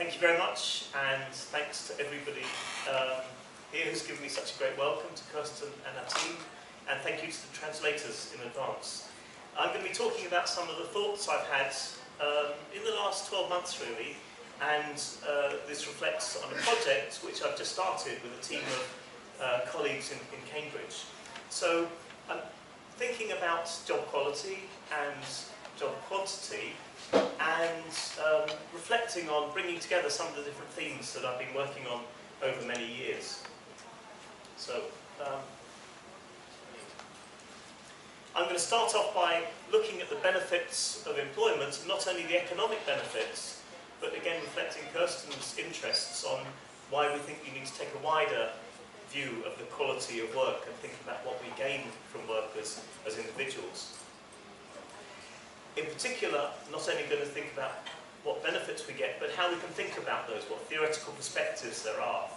Thank you very much, and thanks to everybody here who's given me such a great welcome, to Kirsten and our team, and thank you to the translators in advance. I'm going to be talking about some of the thoughts I've had in the last 12 months really, and this reflects on a project which I've just started with a team of colleagues in Cambridge. So I'm thinking about job quality and job quantity, and reflecting on bringing together some of the different themes that I've been working on over many years. So I'm going to start off by looking at the benefits of employment, not only the economic benefits, but again reflecting Kirsten's interests on why we think we need to take a wider view of the quality of work and think about what we gain from work as individuals. In particular, not only going to think about what benefits we get, but how we can think about those, what theoretical perspectives there are.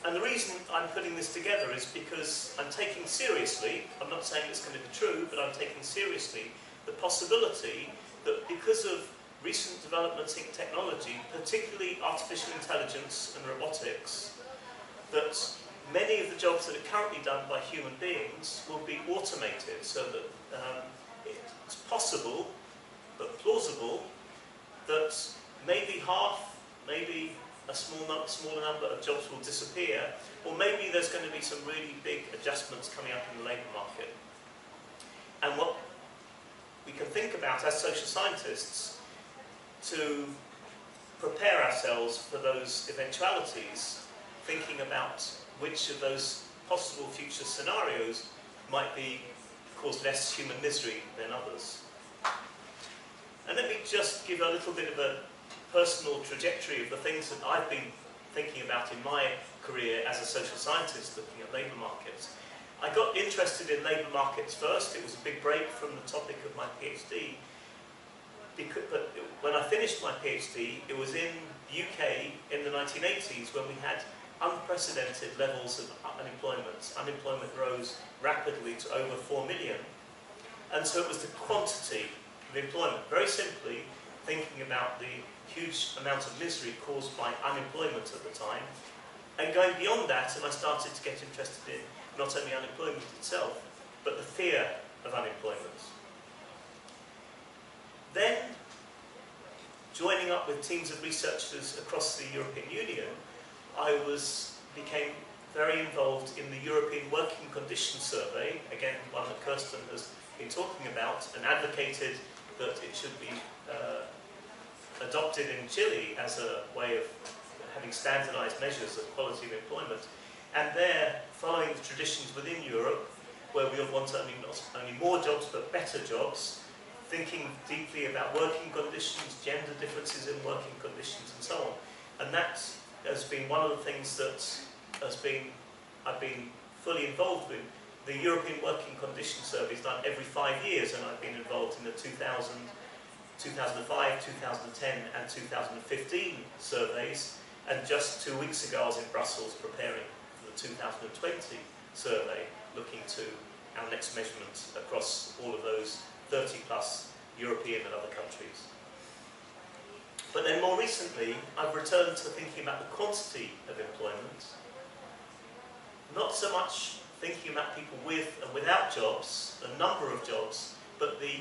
And the reason I'm putting this together is because I'm taking seriously, I'm not saying it's going to be true, but I'm taking seriously the possibility that because of recent developments in technology, particularly artificial intelligence and robotics, that many of the jobs that are currently done by human beings will be automated, so that it's possible, but plausible, that maybe half, maybe a smaller number of jobs will disappear, or maybe there's going to be some really big adjustments coming up in the labour market. And what we can think about as social scientists to prepare ourselves for those eventualities, thinking about which of those possible future scenarios might cause less human misery than others. And let me just give a little bit of a personal trajectory of the things that I've been thinking about in my career as a social scientist looking at labour markets. I got interested in labour markets first. It was a big break from the topic of my PhD. But when I finished my PhD, it was in the UK in the 1980s when we had unprecedented levels of unemployment. Unemployment rose rapidly to over 4 million. And so it was the quantity of employment, very simply thinking about the huge amount of misery caused by unemployment at the time. And going beyond that, and I started to get interested in not only unemployment itself, but the fear of unemployment. Then, joining up with teams of researchers across the European Union, I became very involved in the European Working Conditions Survey, again one that Kirsten has been talking about, and advocated that it should be adopted in Chile as a way of having standardised measures of quality of employment. And there, following the traditions within Europe, where we want not only more jobs but better jobs, thinking deeply about working conditions, gender differences in working conditions and so on. And that has been one of the things that I've been fully involved with. The European Working Conditions Survey is done every 5 years, and I've been involved in the 2000, 2005, 2010 and 2015 surveys, and just 2 weeks ago I was in Brussels preparing for the 2020 survey, looking to our next measurement across all of those 30 plus European and other countries. But then more recently, I've returned to thinking about the quantity of employment, not so much thinking about people with and without jobs, the number of jobs, but the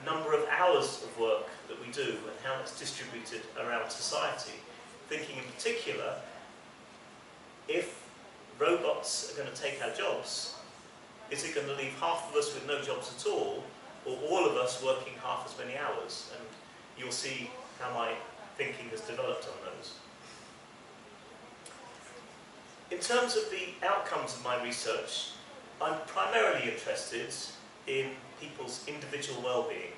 number of hours of work that we do and how it's distributed around society. Thinking in particular, if robots are going to take our jobs, is it going to leave half of us with no jobs at all, or all of us working half as many hours? And you'll see how my thinking has developed on those. In terms of the outcomes of my research, I'm primarily interested in people's individual well-being,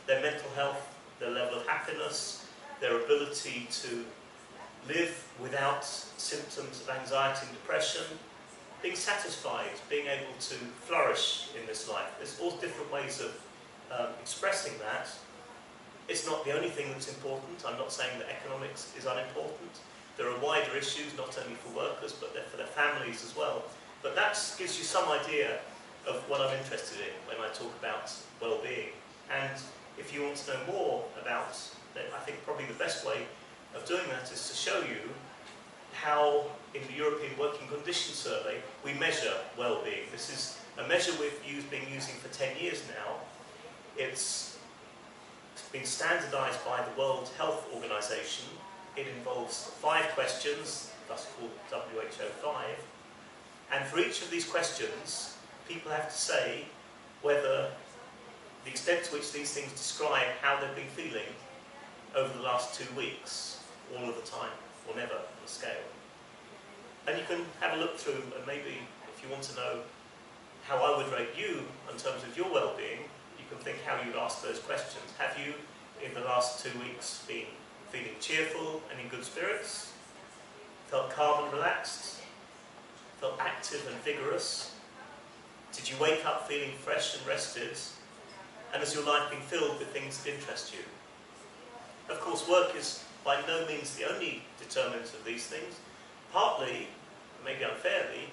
their mental health, their level of happiness, their ability to live without symptoms of anxiety and depression, being satisfied, being able to flourish in this life. There's all different ways of expressing that. It's not the only thing that's important. I'm not saying that economics is unimportant. There are wider issues, not only for workers, but for their families as well. But that gives you some idea of what I'm interested in when I talk about well-being. And if you want to know more about, then I think probably the best way of doing that is to show you how, in the European Working Conditions Survey, we measure well-being. This is a measure we've been using for 10 years now. It's been standardized by the World Health Organization. It involves 5 questions, thus called WHO 5. And for each of these questions, people have to say whether the extent to which these things describe how they've been feeling over the last 2 weeks, all of the time, or never on a scale. And you can have a look through, and maybe if you want to know how I would rate you in terms of your well-being, you can think how you'd ask those questions. Have you, in the last 2 weeks, been feeling cheerful and in good spirits? Felt calm and relaxed? Felt active and vigorous? Did you wake up feeling fresh and rested? And has your life been filled with things that interest you? Of course, work is by no means the only determinant of these things. Partly, maybe unfairly,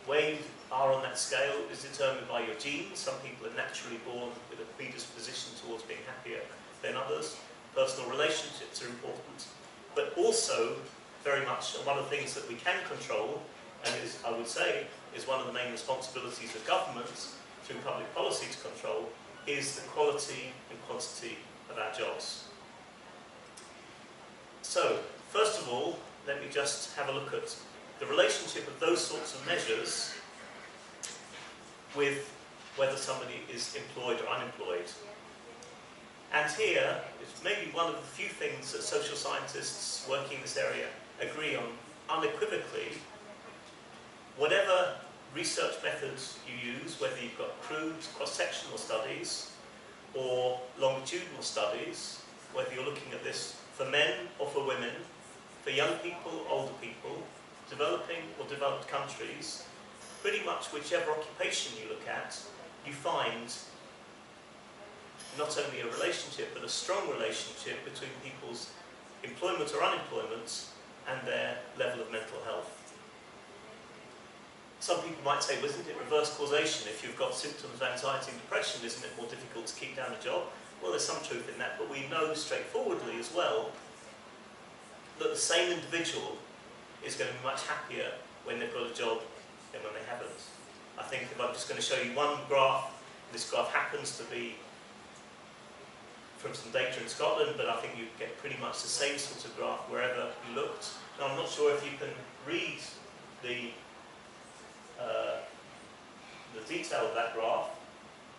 where you are on that scale is determined by your genes. Some people are naturally born with a predisposition towards being happier than others. Personal relationships are important. But also, very much one of the things that we can control, and is, I would say, is one of the main responsibilities of governments through public policy to control, is the quality and quantity of our jobs. So, first of all, let me just have a look at the relationship of those sorts of measures with whether somebody is employed or unemployed. And here is maybe one of the few things that social scientists working in this area agree on unequivocally. Whatever research methods you use, whether you've got crude cross-sectional studies or longitudinal studies, whether you're looking at this for men or for women, for young people, older people, developing or developed countries, pretty much whichever occupation you look at, you find not only a relationship, but a strong relationship between people's employment or unemployment and their level of mental health. Some people might say, well, isn't it reverse causation? If you've got symptoms of anxiety and depression, isn't it more difficult to keep down a job? Well, there's some truth in that, but we know straightforwardly as well that the same individual is going to be much happier when they've got a job than when they haven't. I think if I'm just going to show you one graph, this graph happens to be from some data in Scotland, but I think you get pretty much the same sort of graph wherever you looked. Now, I'm not sure if you can read the detail of that graph.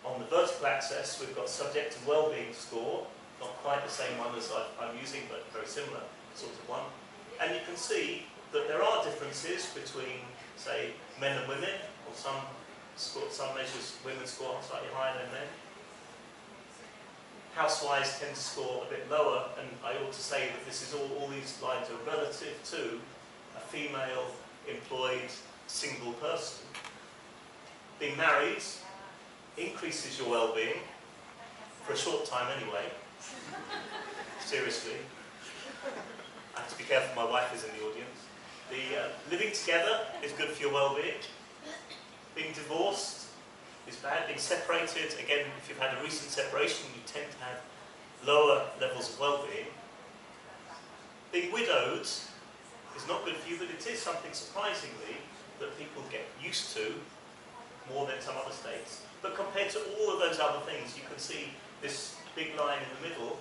On the vertical axis, we've got subjective well-being score, not quite the same one as I'm using, but very similar sort of one. And you can see that there are differences between, say, men and women. On some measures, women score slightly higher than men. Housewives tend to score a bit lower, and I ought to say that this is all these lines are relative to a female employed single person. Being married increases your well-being, for a short time anyway. Seriously. I have to be careful, my wife is in the audience. Living together is good for your well-being. Being divorced is bad. Being separated, again, if you've had a recent separation, you tend to have lower levels of well-being. Being widowed is not good for you, but it is something surprisingly that people get used to more than some other states. But compared to all of those other things, you can see this big line in the middle,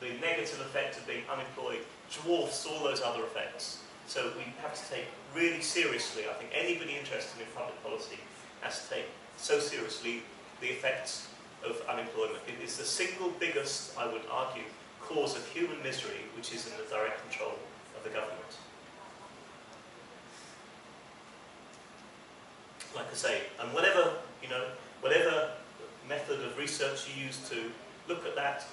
the negative effect of being unemployed dwarfs all those other effects. So we have to take really seriously, I think anybody interested in public policy has to take so seriously the effects of unemployment. It is the single biggest, I would argue, cause of human misery, which is in the direct control of the government. Like I say, and whatever method of research you use to look at that,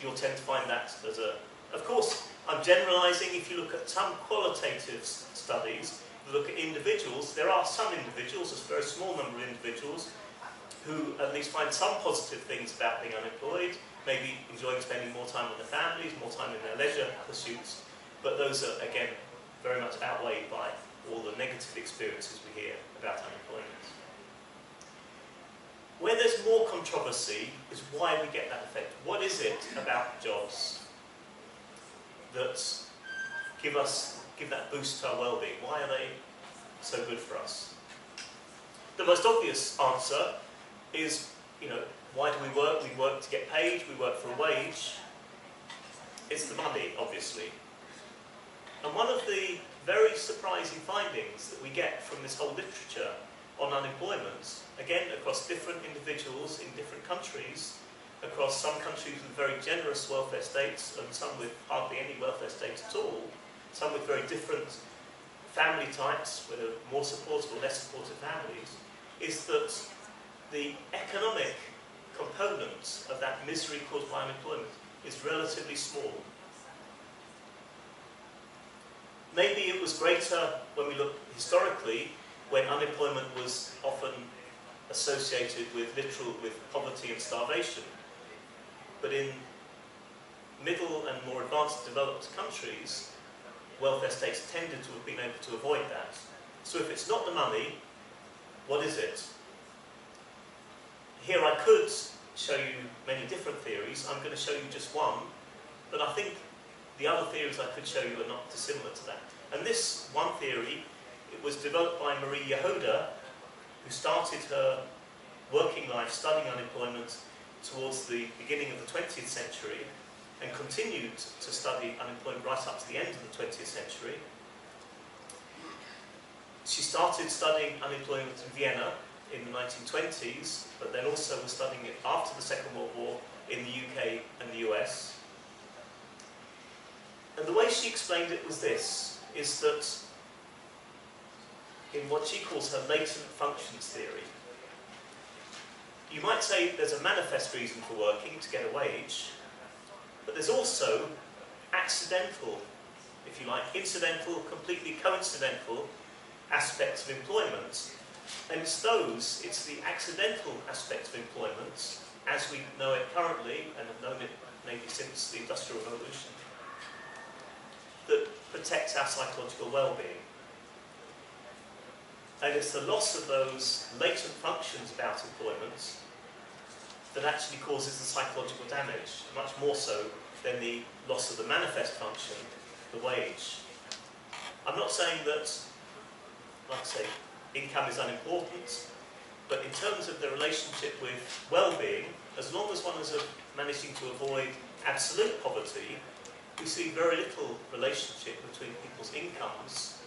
you'll tend to find that as a... Of course, I'm generalising. If you look at some qualitative studies, you look at individuals, there are some individuals, a very small number of individuals, who at least find some positive things about being unemployed, maybe enjoying spending more time with their families, more time in their leisure pursuits, but those are, again, very much outweighed by all the negative experiences we hear about unemployment. Where there's more controversy is why we get that effect. What is it about jobs? that give that boost to our well-being? Why are they so good for us? The most obvious answer is, why do we work? We work to get paid, we work for a wage. It's the money, obviously. And one of the very surprising findings that we get from this whole literature on unemployment, again across different individuals in different countries, across some countries with very generous welfare states and some with hardly any welfare state at all, some with very different family types, whether more supportive or less supportive families, is that the economic component of that misery caused by unemployment is relatively small. Maybe it was greater when we look historically, when unemployment was often associated with poverty and starvation. But in middle and more advanced developed countries, welfare states tended to have been able to avoid that. So if it's not the money, what is it? Here I could show you many different theories. I'm going to show you just one, but I think the other theories I could show you are not dissimilar to that. And this one theory, it was developed by Marie Yehuda, who started her working life studying unemployment towards the beginning of the 20th century and continued to study unemployment right up to the end of the 20th century. She started studying unemployment in Vienna in the 1920s, but then also was studying it after the Second World War in the UK and the US. And the way she explained it was this, is that in what she calls her latent functions theory, you might say there's a manifest reason for working, to get a wage, but there's also accidental, if you like, incidental, completely coincidental aspects of employment. And it's the accidental aspects of employment, as we know it currently, and have known it maybe since the Industrial Revolution, that protects our psychological well-being. And it's the loss of those latent functions about employment that actually causes the psychological damage, much more so than the loss of the manifest function, the wage. I'm not saying that, like I say, income is unimportant, but in terms of the relationship with well-being, as long as one is managing to avoid absolute poverty, we see very little relationship between people's incomes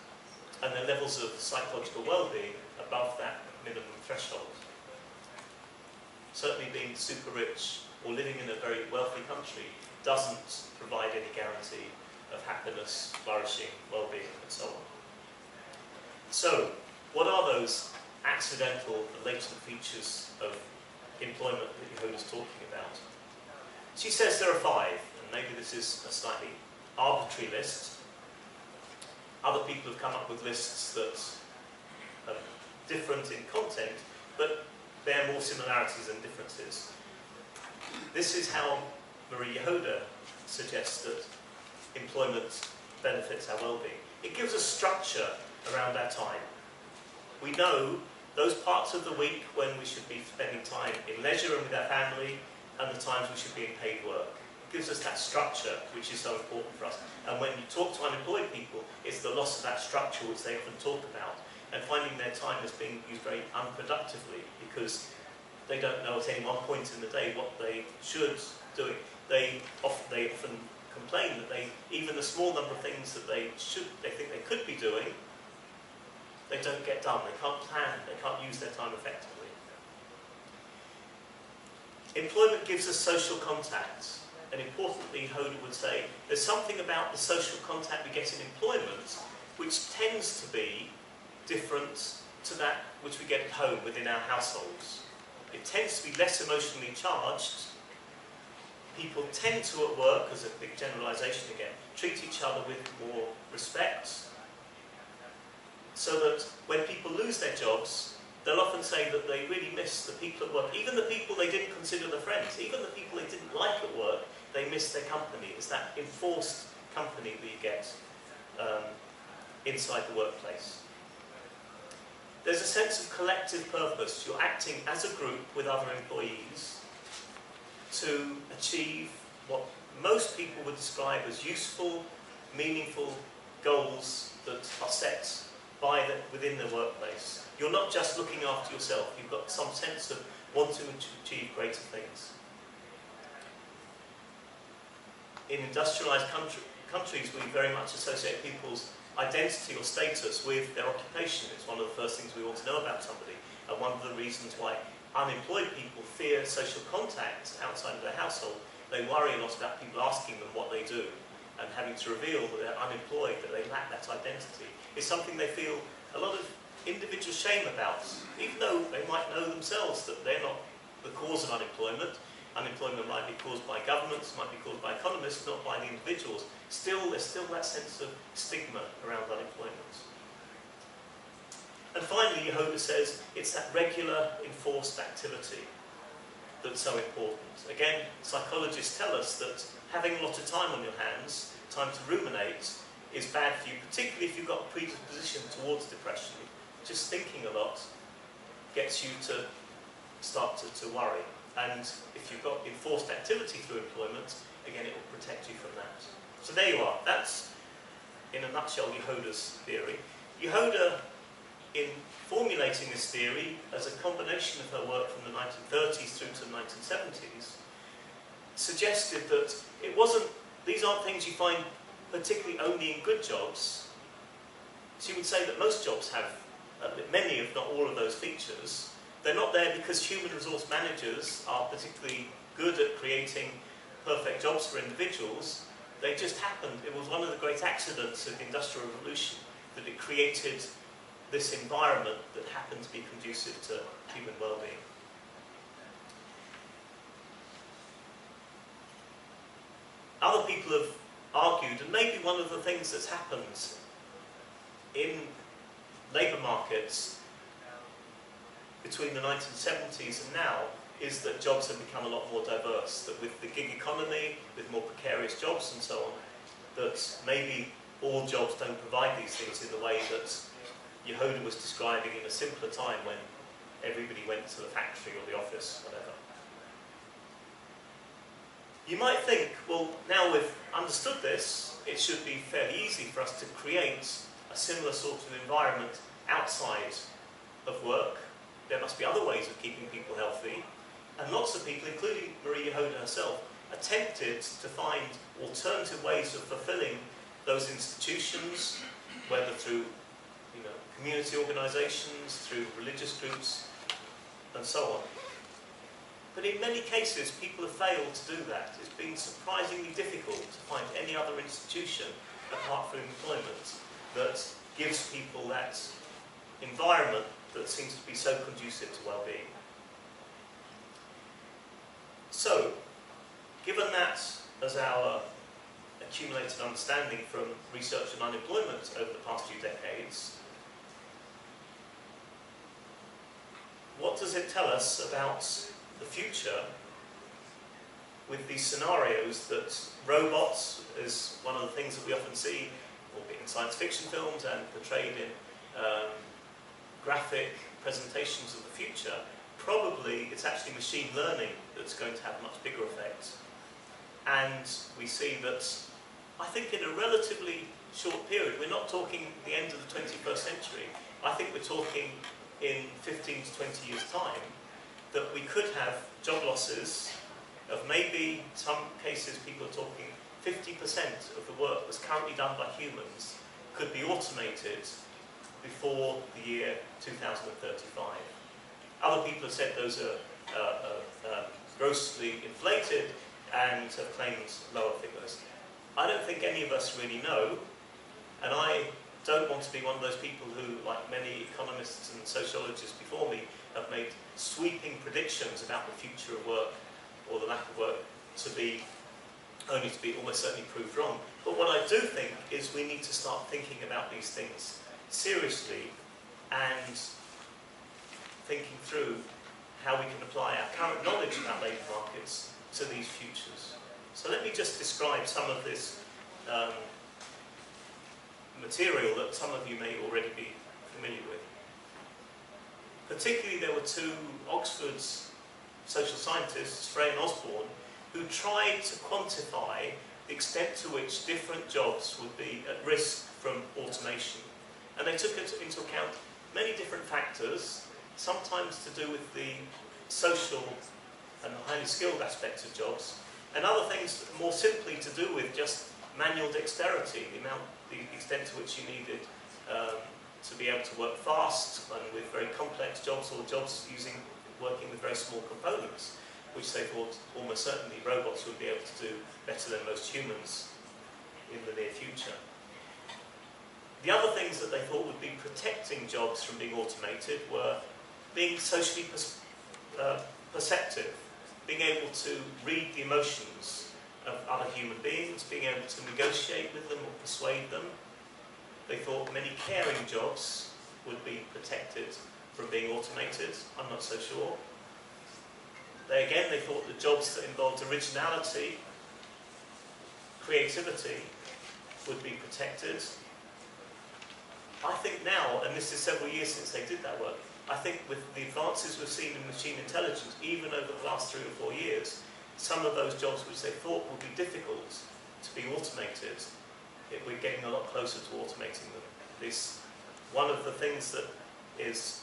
and their levels of psychological well-being above that minimum threshold. Certainly being super rich or living in a very wealthy country doesn't provide any guarantee of happiness, flourishing, well-being, and so on. So, what are those accidental and latent features of employment that Yehuda's talking about? She says there are 5, and maybe this is a slightly arbitrary list. Other people have come up with lists that are different in content, but bear more similarities than differences. This is how Marie Yehuda suggests that employment benefits our well-being. It gives us structure around our time. We know those parts of the week when we should be spending time in leisure and with our family, and the times we should be in paid work. It gives us that structure, which is so important for us. And when you talk to unemployed people, it's the loss of that structure which they often talk about, and finding their time as being used very unproductively because they don't know at any one point in the day what they should do. They often complain that even the small number of things that they think they could be doing, they don't get done. They can't plan. They can't use their time effectively. Employment gives us social contact, and importantly, Yehuda would say, there's something about the social contact we get in employment which tends to be different to that which we get at home within our households. It tends to be less emotionally charged. People tend to, at work, as a big generalisation again, treat each other with more respect, so that when people lose their jobs, they'll often say that they really miss the people at work, even the people they didn't consider their friends, even the people they didn't like at work, they miss their company. It's that enforced company that you get inside the workplace. There's a sense of collective purpose. You're acting as a group with other employees to achieve what most people would describe as useful meaningful goals that are set within the workplace. You're not just looking after yourself, you've got some sense of wanting to achieve greater things. In industrialised countries, we very much associate people's identity or status with their occupation. It's one of the first things we want to know about somebody, and one of the reasons why unemployed people fear social contact outside of their household. They worry a lot about people asking them what they do, and having to reveal that they're unemployed, that they lack that identity, is something they feel a lot of individual shame about, even though they might know themselves that they're not the cause of unemployment. Unemployment might be caused by governments, might be caused by economists, not by the individuals. Still, there's still that sense of stigma around unemployment. And finally, Yehuda says it's that regular, enforced activity that's so important. Again, psychologists tell us that having a lot of time on your hands, time to ruminate, is bad for you, particularly if you've got a predisposition towards depression. Just thinking a lot gets you to start to worry. And if you've got enforced activity through employment, again, it will protect you from that. So there you are. That's, in a nutshell, Yehuda's theory. Yehuda, in formulating this theory as a combination of her work from the 1930s through to the 1970s, suggested that it wasn't, these aren't things you find particularly only in good jobs. She would say that most jobs have many, if not all, of those features. They're not there because human resource managers are particularly good at creating perfect jobs for individuals. They just happened. It was one of the great accidents of the Industrial Revolution that it created this environment that happened to be conducive to human well-being. Other people have argued, and maybe one of the things that's happened in labour markets between the 1970s and now is that jobs have become a lot more diverse, that with the gig economy, with more precarious jobs and so on, that maybe all jobs don't provide these things in the way that Yehuda was describing in a simpler time when everybody went to the factory or the office, whatever. You might think, well, now we've understood this, it should be fairly easy for us to create a similar sort of environment outside of work. There must be other ways of keeping people healthy. And lots of people, including Marie Yehuda herself, attempted to find alternative ways of fulfilling those institutions, whether through community organisations, through religious groups, and so on. But in many cases, people have failed to do that. It's been surprisingly difficult to find any other institution, apart from employment, that gives people that environment that seems to be so conducive to well-being. So, given that as our accumulated understanding from research on unemployment over the past few decades, what does it tell us about the future with these scenarios that robots is one of the things that we often see in science fiction films and portrayed in graphic presentations of the future? Probably it's actually machine learning that's going to have a much bigger effect. And we see that, I think in a relatively short period, we're not talking the end of the 21st century, I think we're talking in 15 to 20 years' time, that we could have job losses of maybe, in some cases people are talking 50% of the work that's currently done by humans could be automated before the year 2035. Other people have said those are grossly inflated and have claimed lower figures. I don't think any of us really know, and I don't want to be one of those people who, like many economists and sociologists before me, have made sweeping predictions about the future of work or the lack of work only to be almost certainly proved wrong. But what I do think is we need to start thinking about these things seriously and thinking through how we can apply our current knowledge about labour markets to these futures. So let me just describe some of this material that some of you may already be familiar with. Particularly, there were two Oxford's social scientists, Frey and Osborne, who tried to quantify the extent to which different jobs would be at risk from automation. And they took into account many different factors, sometimes to do with the social and highly skilled aspects of jobs, and other things more simply to do with just manual dexterity, the extent to which you needed to be able to work fast and with very complex jobs, or jobs working with very small components, which they thought almost certainly robots would be able to do better than most humans in the near future. The other things that they thought would be protecting jobs from being automated were being socially perceptive, being able to read the emotions of other human beings, being able to negotiate with them or persuade them. They thought many caring jobs would be protected from being automated. I'm not so sure. They thought the jobs that involved originality, creativity, would be protected. I think now, and this is several years since they did that work, I think with the advances we've seen in machine intelligence, even over the last 3 or 4 years, some of those jobs which they thought would be difficult to be automated, we're getting a lot closer to automating them. One of the things that is,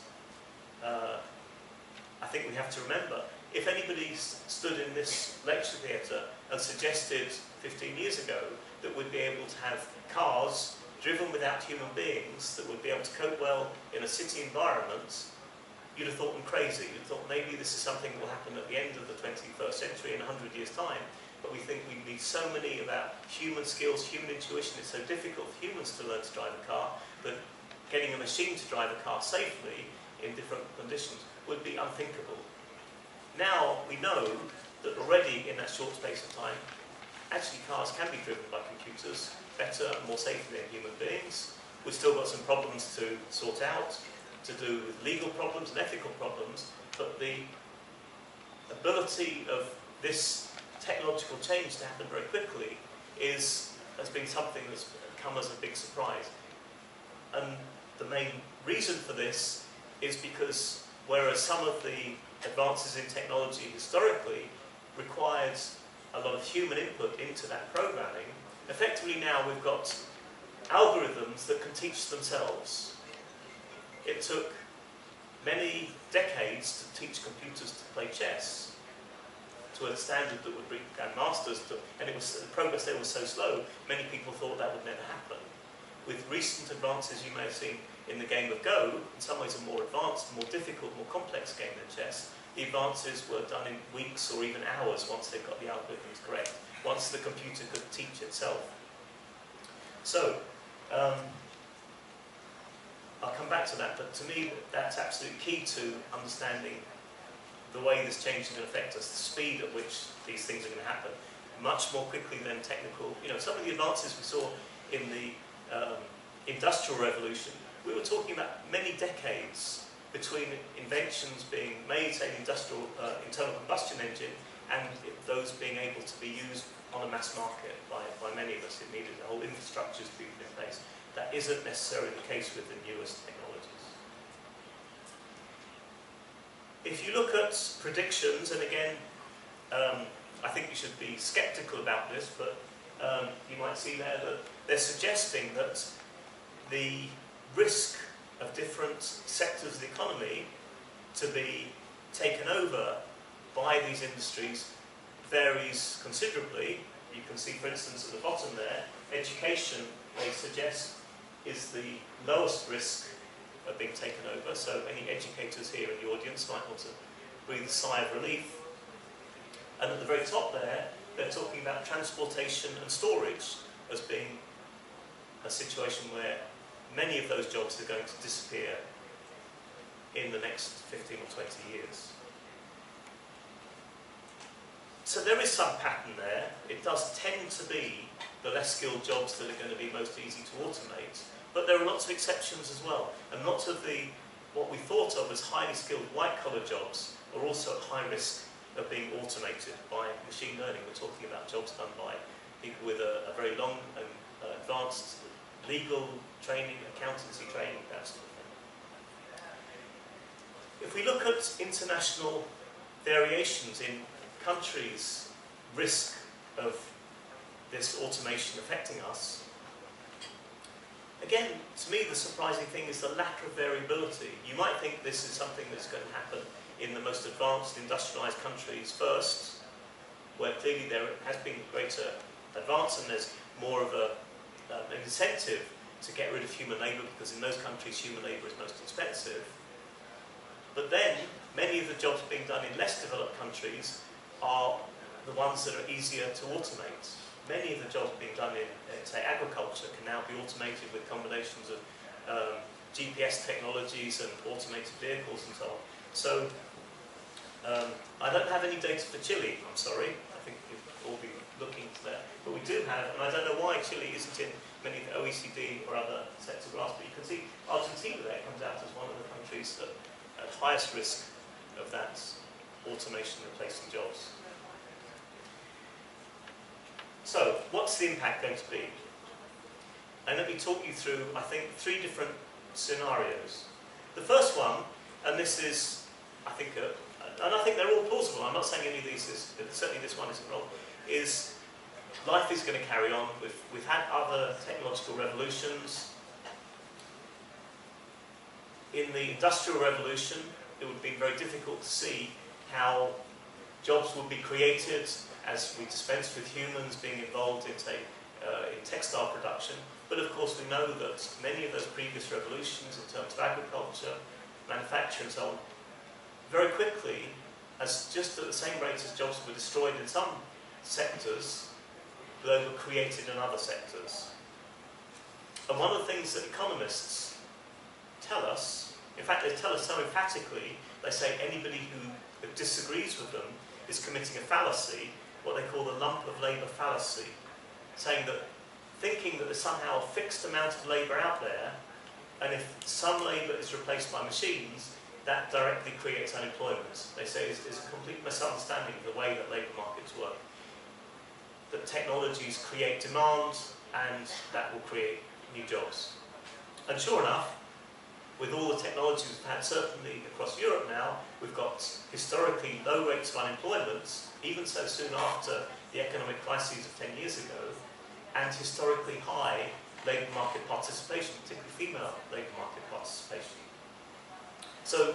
I think we have to remember, if anybody stood in this lecture theatre and suggested 15 years ago that we'd be able to have cars driven without human beings that would be able to cope well in a city environment, you'd have thought them crazy. You'd have thought maybe this is something that will happen at the end of the 21st century in 100 years' time. But we think we need so many about human skills, human intuition. It's so difficult for humans to learn to drive a car that getting a machine to drive a car safely in different conditions would be unthinkable. Now we know that already in that short space of time, actually cars can be driven by computers better and more safely than human beings. We've still got some problems to sort out, to do with legal problems and ethical problems, but the ability of this technological change to happen very quickly has been something that's come as a big surprise. And the main reason for this is because whereas some of the advances in technology historically required a lot of human input into that programming, effectively now we've got algorithms that can teach themselves. It took many decades to teach computers to play chess to a standard that would bring grandmasters to, and the progress there was so slow, many people thought that would never happen. With recent advances you may have seen in the game of Go, in some ways a more advanced, more difficult, more complex game than chess, the advances were done in weeks or even hours once they got the algorithms correct, once the computer could teach itself. So, I'll come back to that, but to me that's absolutely key to understanding the way this change is going to affect us, the speed at which these things are going to happen, much more quickly than technical. Some of the advances we saw in the Industrial Revolution, we were talking about many decades between inventions being made, say the industrial internal combustion engine, and those being able to be used on a mass market by many of us. It needed the whole infrastructure to be put in place. That isn't necessarily the case with the newest technologies. If you look at predictions, and again, I think you should be sceptical about this, but you might see there that they're suggesting that the risk of different sectors of the economy to be taken over by these industries varies considerably. You can see, for instance, at the bottom there, education, they suggest, is the lowest risk of being taken over. So any educators here in the audience might want to breathe a sigh of relief. And at the very top there, they're talking about transportation and storage as being a situation where many of those jobs are going to disappear in the next 15 or 20 years. So there is some pattern there. It does tend to be the less skilled jobs that are going to be most easy to automate, but there are lots of exceptions as well. And lots of what we thought of as highly skilled white-collar jobs are also at high risk of being automated by machine learning. We're talking about jobs done by people with a very long and advanced legal training, accountancy training, that sort of thing. If we look at international variations in countries' risk of this automation affecting us. Again, to me, the surprising thing is the lack of variability. You might think this is something that's going to happen in the most advanced industrialized countries first, where clearly there has been greater advance and there's more of an incentive to get rid of human labour, because in those countries human labour is most expensive. But then, many of the jobs being done in less developed countries are the ones that are easier to automate. Many of the jobs being done in, say, agriculture can now be automated with combinations of GPS technologies and automated vehicles and so on. So, I don't have any data for Chile, I'm sorry. I think we'll all be looking to that. But we do have, and I don't know why Chile isn't in many of the OECD or other sets of graphs, but you can see Argentina there comes out as one of the countries that at highest risk of that automation replacing jobs. So, what's the impact going to be? And let me talk you through, I think, 3 different scenarios. The first one, and this is, I think, and I think they're all plausible, I'm not saying any of these is, but certainly this one isn't wrong, is life is going to carry on. We've had other technological revolutions. In the Industrial Revolution, it would be very difficult to see how jobs would be created as we dispense with humans being involved in, say, in textile production. But of course we know that many of those previous revolutions in terms of agriculture, manufacture and so on, very quickly, as just at the same rate as jobs were destroyed in some sectors, they were created in other sectors. And one of the things that economists tell us, in fact they tell us so emphatically, they say anybody who disagrees with them is committing a fallacy, what they call the lump of labour fallacy, saying that thinking that there's somehow a fixed amount of labour out there, and if some labour is replaced by machines, that directly creates unemployment. They say is a complete misunderstanding of the way that labour markets work. That technologies create demand, and that will create new jobs. And sure enough, with all the technologies we've had, certainly across Europe now, we've got historically low rates of unemployment, even so soon after the economic crises of 10 years ago, and historically high labour market participation, particularly female labour market participation. So,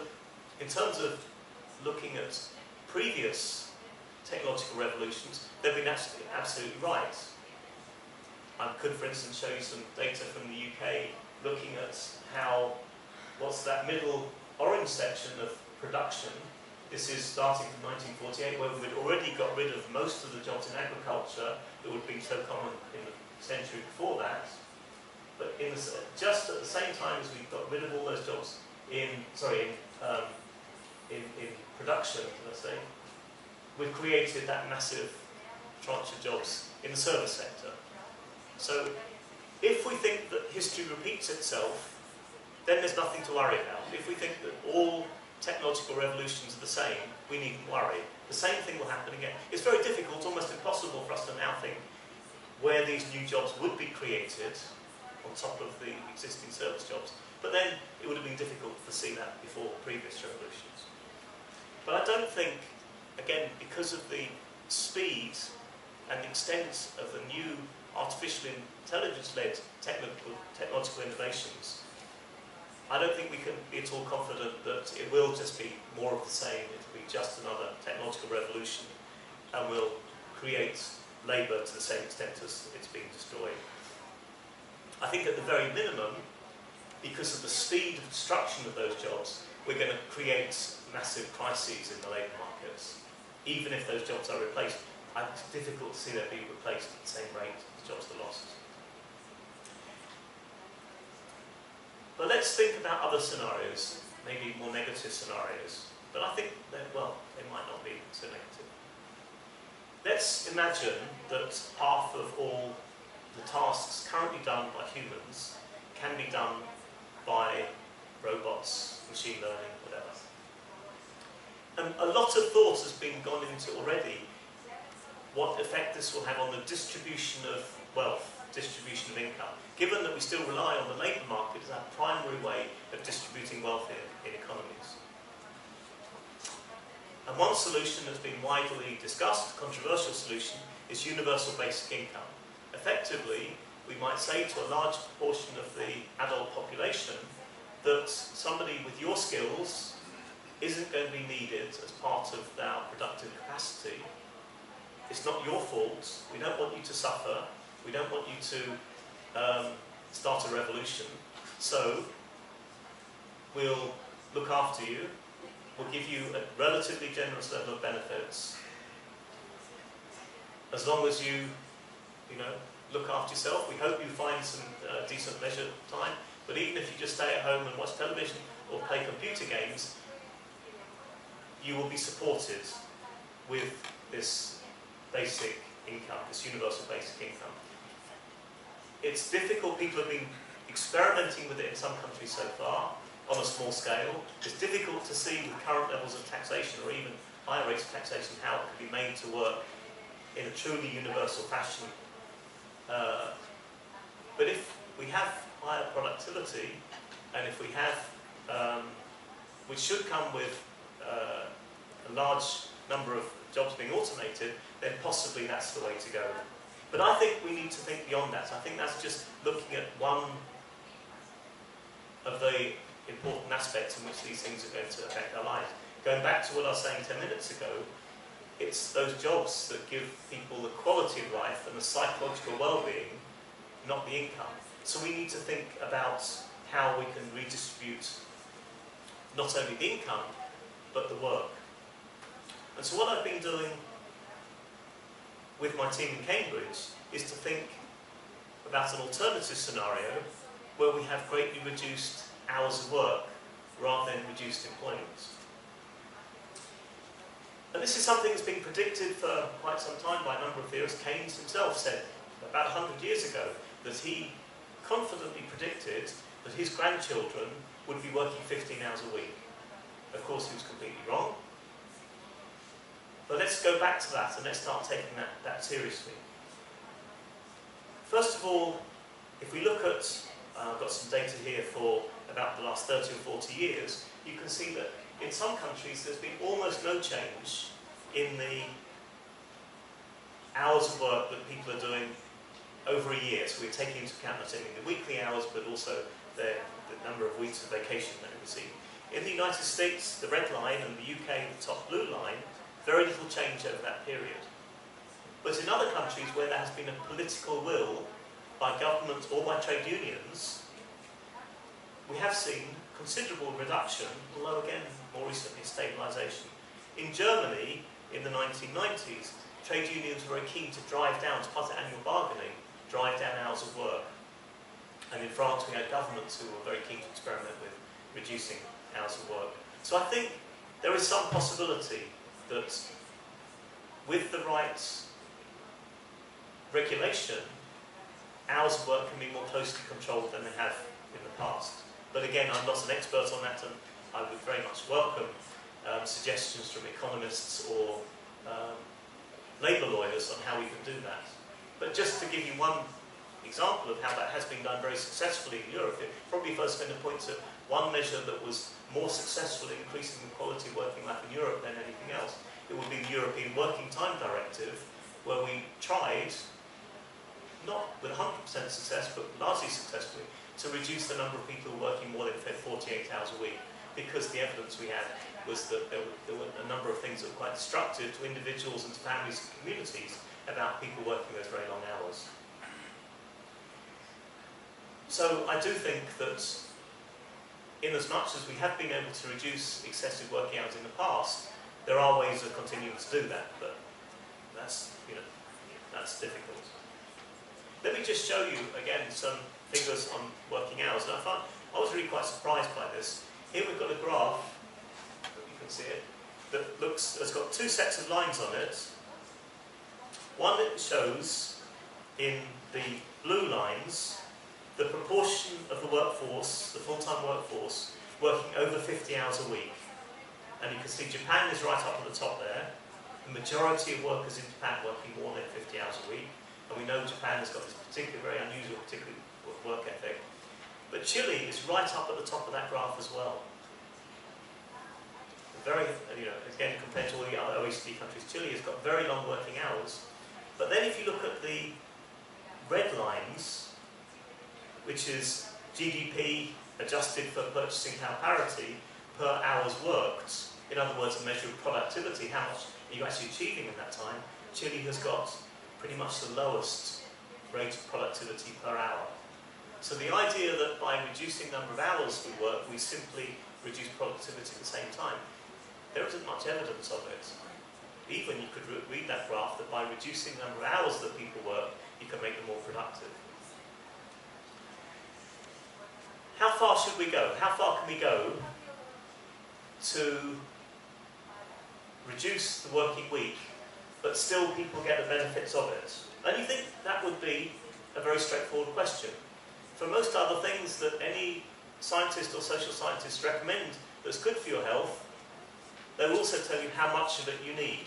in terms of looking at previous technological revolutions, they've been absolutely right. I could, for instance, show you some data from the UK looking at how, what's that middle orange section of production. This is starting from 1948, where we'd already got rid of most of the jobs in agriculture that would have been so common in the century before that. But just at the same time as we got rid of all those jobs in production, let's say, we've created that massive tranche of jobs in the service sector. So, if we think that history repeats itself, then there's nothing to worry about. If we think that all technological revolutions are the same, we needn't worry. The same thing will happen again. It's very difficult, almost impossible for us to now think where these new jobs would be created on top of the existing service jobs. But then it would have been difficult to see that before previous revolutions. But I don't think, again, because of the speed and the extent of the new artificial intelligence-led technological innovations, I don't think we can be at all confident that it will just be more of the same, it will be just another technological revolution, and will create labour to the same extent as it's being destroyed. I think at the very minimum, because of the speed of destruction of those jobs, we're going to create massive crises in the labour markets. Even if those jobs are replaced, it's difficult to see them being replaced at the same rate as jobs are lost. But let's think about other scenarios, maybe more negative scenarios. But I think that, well, they might not be so negative. Let's imagine that half of all the tasks currently done by humans can be done by robots, machine learning, whatever. And a lot of thought has been gone into already what effect this will have on the distribution of wealth, distribution of income, given that we still rely on the labour market as our primary way of distributing wealth in economies. And one solution that's been widely discussed, controversial solution, is universal basic income. effectively, we might say to a large proportion of the adult population that somebody with your skills isn't going to be needed as part of our productive capacity. It's not your fault. We don't want you to suffer. We don't want you to start a revolution. So we'll look after you. We'll give you a relatively generous level of benefits. As long as you look after yourself. We hope you find some decent leisure time. But even if you just stay at home and watch television or play computer games, you will be supported with this basic income, this universal basic income. It's difficult. People have been experimenting with it in some countries so far on a small scale. It's difficult to see with current levels of taxation or even higher rates of taxation how it can be made to work in a truly universal fashion. But if we have higher productivity, and if we have, which should come with a large number of jobs being automated, then possibly that's the way to go. But I think we need to think beyond that. I think that's just looking at one of the important aspects in which these things are going to affect our lives. Going back to what I was saying 10 minutes ago, it's those jobs that give people the quality of life and the psychological well-being, not the income. So we need to think about how we can redistribute not only the income, but the work. And so what I've been doing with my team in Cambridge is to think about an alternative scenario where we have greatly reduced hours of work rather than reduced employment. And this is something that's been predicted for quite some time by a number of theorists. Keynes himself said about 100 years ago that he confidently predicted that his grandchildren would be working 15 hours a week. Of course, he was completely wrong. But let's go back to that and let's start taking that seriously. First of all, if we look at, I've got some data here for about the last 30 or 40 years, you can see that in some countries there's been almost no change in the hours of work that people are doing over a year. So we're taking into account not only the weekly hours, but also the number of weeks of vacation that we receive. In the United States, the red line, and the UK, the top blue line, very little change over that period. But in other countries where there has been a political will by government or by trade unions, we have seen considerable reduction, although again, more recently, stabilisation. In Germany, in the 1990s, trade unions were very keen to drive down, as part of annual bargaining, drive down hours of work. And in France, we had governments who were very keen to experiment with reducing hours of work. So I think there is some possibility that with the right regulation, hours of work can be more closely controlled than they have in the past. But again, I'm not an expert on that, and I would very much welcome suggestions from economists or labour lawyers on how we can do that. But just to give you one example of how that has been done very successfully in Europe, probably if I was going to point to one measure that was more successful in increasing the quality of working life in Europe than anything else, it would be the European Working Time Directive, where we tried, not with 100% success, but largely successfully, to reduce the number of people working more than 48 hours a week, because the evidence we had was that there were a number of things that were quite destructive to individuals and to families and communities about people working those very long hours. So I do think that in as much as we have been able to reduce excessive working hours in the past, there are ways of continuing to do that, but that's difficult. Let me just show you again some figures on working hours. And I was really quite surprised by this. Here we've got a graph, you can see it, that has got two sets of lines on it. One that shows in the blue lines the proportion of the workforce, the full-time workforce, working over 50 hours a week. And you can see Japan is right up at the top there. The majority of workers in Japan working more than 50 hours a week. And we know Japan has got this very unusual, particular work ethic. But Chile is right up at the top of that graph as well. Very, again, compared to all the other OECD countries, Chile has got very long working hours. But then if you look at the red lines, which is GDP adjusted for purchasing power parity per hours worked, in other words a measure of productivity, how much are you actually achieving in that time, Chile has got pretty much the lowest rate of productivity per hour. So the idea that by reducing the number of hours we work, we simply reduce productivity at the same time, there isn't much evidence of it. Even you could read that graph that by reducing the number of hours that people work, you can make them more productive. How far should we go? How far can we go to reduce the working week, but still people get the benefits of it? And you think that would be a very straightforward question. For most other things that any scientist or social scientist recommend that's good for your health, they will also tell you how much of it you need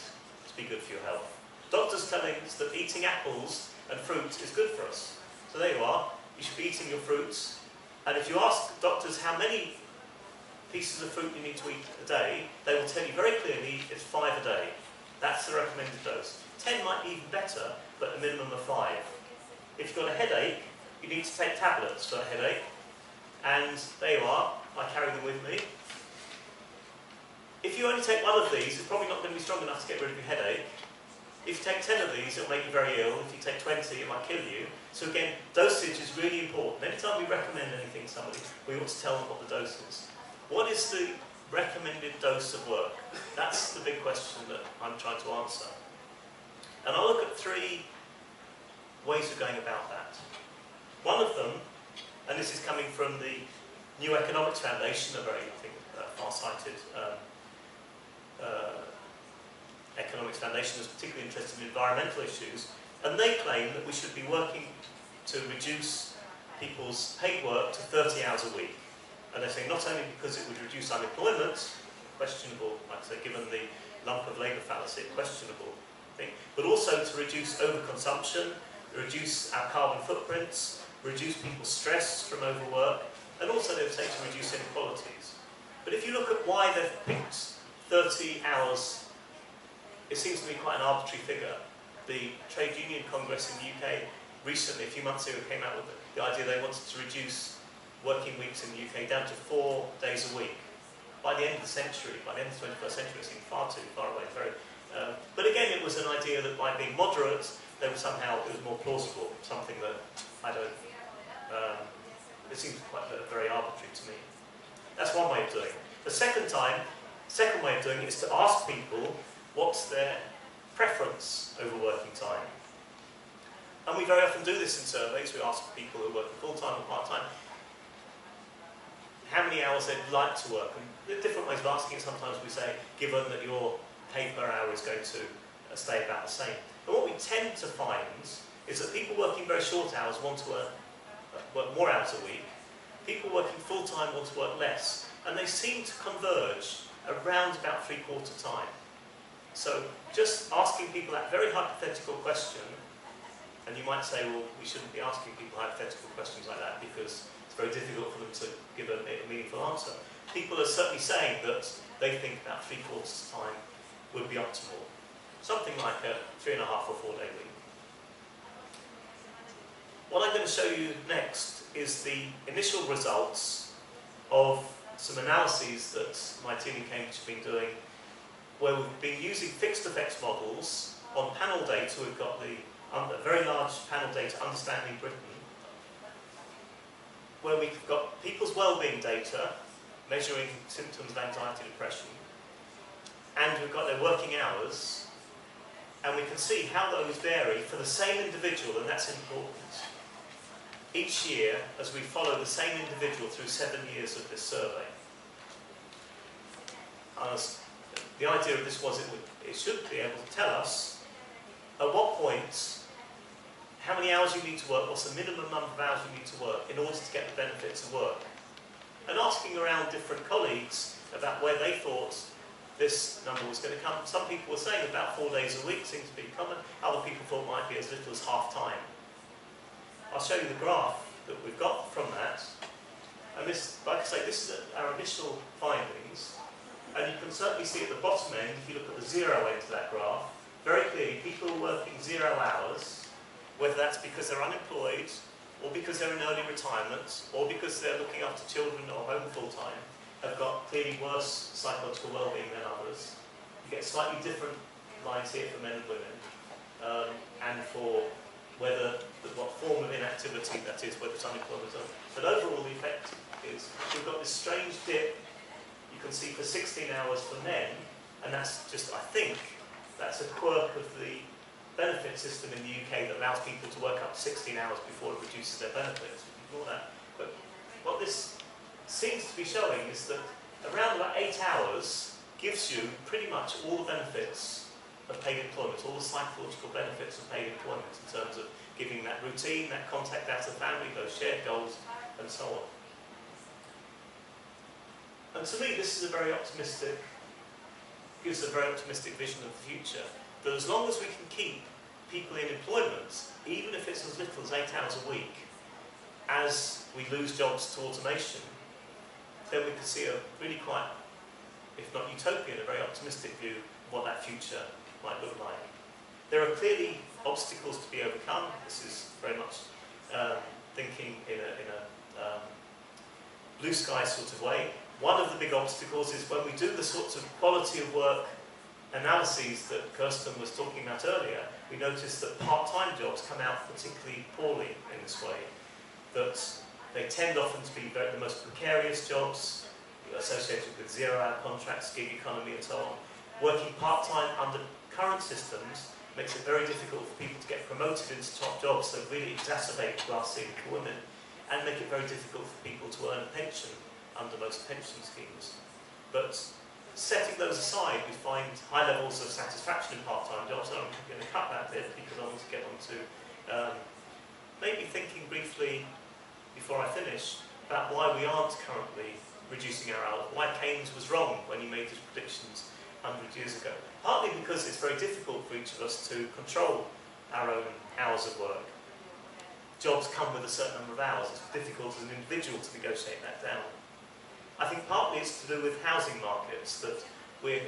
to be good for your health. Doctors telling us that eating apples and fruit is good for us. So there you are, you should be eating your fruits. And if you ask doctors how many pieces of fruit you need to eat a day, they will tell you very clearly it's 5 a day. That's the recommended dose. 10 might be even better, but a minimum of 5. If you've got a headache, you need to take tablets for a headache. And there you are, I carry them with me. If you only take 1 of these, it's probably not going to be strong enough to get rid of your headache. If you take 10 of these, it'll make you very ill. If you take 20, it might kill you. So again, dosage is really important. Anytime we recommend anything to somebody, we ought to tell them what the dose is. What is the recommended dose of work? That's the big question that I'm trying to answer. And I'll look at 3 ways of going about that. One of them, and this is coming from the New Economics Foundation, a very, I think, far-sighted economics foundation is particularly interested in environmental issues, and they claim that we should be working to reduce people's paid work to 30 hours a week. And they're saying not only because it would reduce unemployment, questionable, like I say, given the lump of labour fallacy, questionable thing, but also to reduce overconsumption, reduce our carbon footprints, reduce people's stress from overwork, and also they would say to reduce inequalities. But if you look at why they've picked 30 hours, it seems to be quite an arbitrary figure. The Trade Union Congress in the UK recently, a few months ago, came out with the idea they wanted to reduce working weeks in the UK down to 4 days a week. By the end of the century, by the end of the 21st century, it seemed far too far away. But again, it was an idea that by being moderate, they were somehow, it was more plausible, something that I don't, it seems quite very arbitrary to me. That's one way of doing it. The second way of doing it is to ask people what's their preference over working time. And we very often do this in surveys. We ask people who work full-time or part-time how many hours they'd like to work. And there are different ways of asking it. Sometimes we say, given that your pay per hour is going to stay about the same. And what we tend to find is that people working very short hours want to work more hours a week. People working full-time want to work less. And they seem to converge around about 3/4 time. So just asking people that very hypothetical question, and you might say, well, we shouldn't be asking people hypothetical questions like that because it's very difficult for them to give a meaningful answer. People are certainly saying that they think about 3/4 time would be optimal. Something like a 3.5 or 4 day week. What I'm going to show you next is the initial results of some analyses that my team in Cambridge have been doing, where we've been using fixed effects models on panel data. We've got the very large panel data, Understanding Britain, where we've got people's well-being data, measuring symptoms of anxiety and depression, and we've got their working hours, and we can see how those vary for the same individual, and that's important, each year as we follow the same individual through 7 years of this survey. The idea of this was it should be able to tell us at what point, how many hours you need to work, what's the minimum number of hours you need to work in order to get the benefits of work. And asking around different colleagues about where they thought this number was going to come. Some people were saying about 4 days a week seems to be common. Other people thought it might be as little as half time. I'll show you the graph that we've got from that. And this, like I say, this is our initial findings. And you can certainly see at the bottom end, if you look at the 0 end of that graph, very clearly people are working 0 hours, whether that's because they're unemployed, or because they're in early retirement, or because they're looking after children or home full-time, have got clearly worse psychological well-being than others. You get slightly different lines here for men and women, and for what form of inactivity that is, whether it's unemployment or not. But overall, the effect is we've got this strange dip you can see for 16 hours for men, and that's just, I think, that's a quirk of the benefit system in the UK that allows people to work up to 16 hours before it reduces their benefits. Ignore that. But what this seems to be showing is that around about 8 hours gives you pretty much all the benefits of paid employment, all the psychological benefits of paid employment in terms of giving that routine, that contact out of family, those shared goals, and so on. And to me, this is a very optimistic, gives a very optimistic vision of the future. That as long as we can keep people in employment, even if it's as little as 8 hours a week, as we lose jobs to automation, then we could see a really quite, if not utopian, a very optimistic view of what that future might look like. There are clearly obstacles to be overcome. This is very much thinking in a blue sky sort of way. One of the big obstacles is when we do the sorts of quality of work analyses that Kirsten was talking about earlier, we notice that part-time jobs come out particularly poorly in this way. That they tend often to be the most precarious jobs associated with zero-hour contracts, gig economy and so on. Working part-time under current systems makes it very difficult for people to get promoted into top jobs, so really exacerbate glass ceiling for women, and make it very difficult for people to earn a pension under most pension schemes. But setting those aside, we find high levels of satisfaction in part-time jobs, and I'm going to cut that bit because I want to get on to maybe thinking briefly, before I finish, about why we aren't currently reducing our hours, why Keynes was wrong when he made his predictions 100 years ago. Partly because it's very difficult for each of us to control our own hours of work. Jobs come with a certain number of hours. It's difficult as an individual to negotiate that down. I think partly it's to do with housing markets, that we're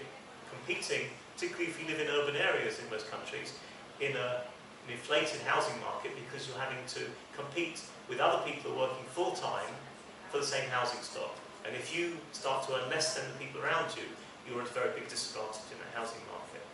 competing, particularly if you live in urban areas in most countries, in an inflated housing market because you're having to compete with other people who are working full-time for the same housing stock. And if you start to earn less than the people around you, you're at a very big disadvantage in the housing market.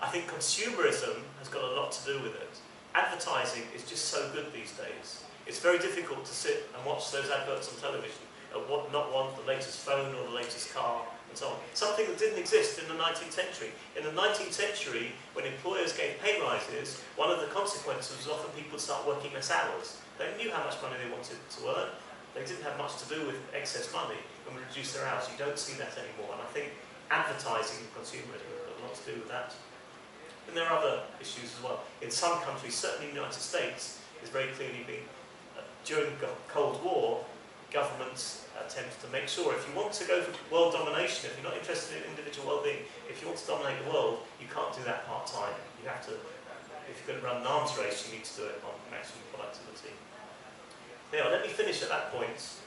I think consumerism has got a lot to do with it. Advertising is just so good these days. It's very difficult to sit and watch those adverts on television and not want the latest phone or the latest car and so on. Something that didn't exist in the 19th century. In the 19th century, when employers gave pay rises, one of the consequences was often people would start working less hours. They knew how much money they wanted to earn. They didn't have much to do with excess money and would reduce their hours. You don't see that anymore. And I think advertising and consumerism have got a lot to do with that. And there are other issues as well. In some countries, certainly in the United States, it's very clearly been, during the Cold War, governments attempted to make sure if you want to go for world domination, if you're not interested in individual well-being, if you want to dominate the world, you can't do that part-time. You have to, if you're going to run an arms race, you need to do it on maximum productivity. Now, let me finish at that point,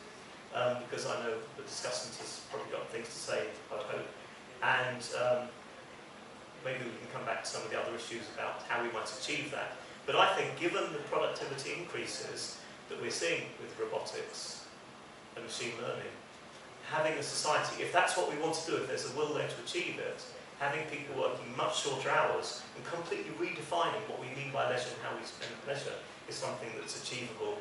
because I know the discussant has probably got things to say, I hope, and maybe we can come back to some of the other issues about how we might achieve that. But I think given the productivity increases that we're seeing with robotics and machine learning, having a society, if that's what we want to do, if there's a will there to achieve it, having people working much shorter hours and completely redefining what we mean by leisure and how we spend leisure is something that's achievable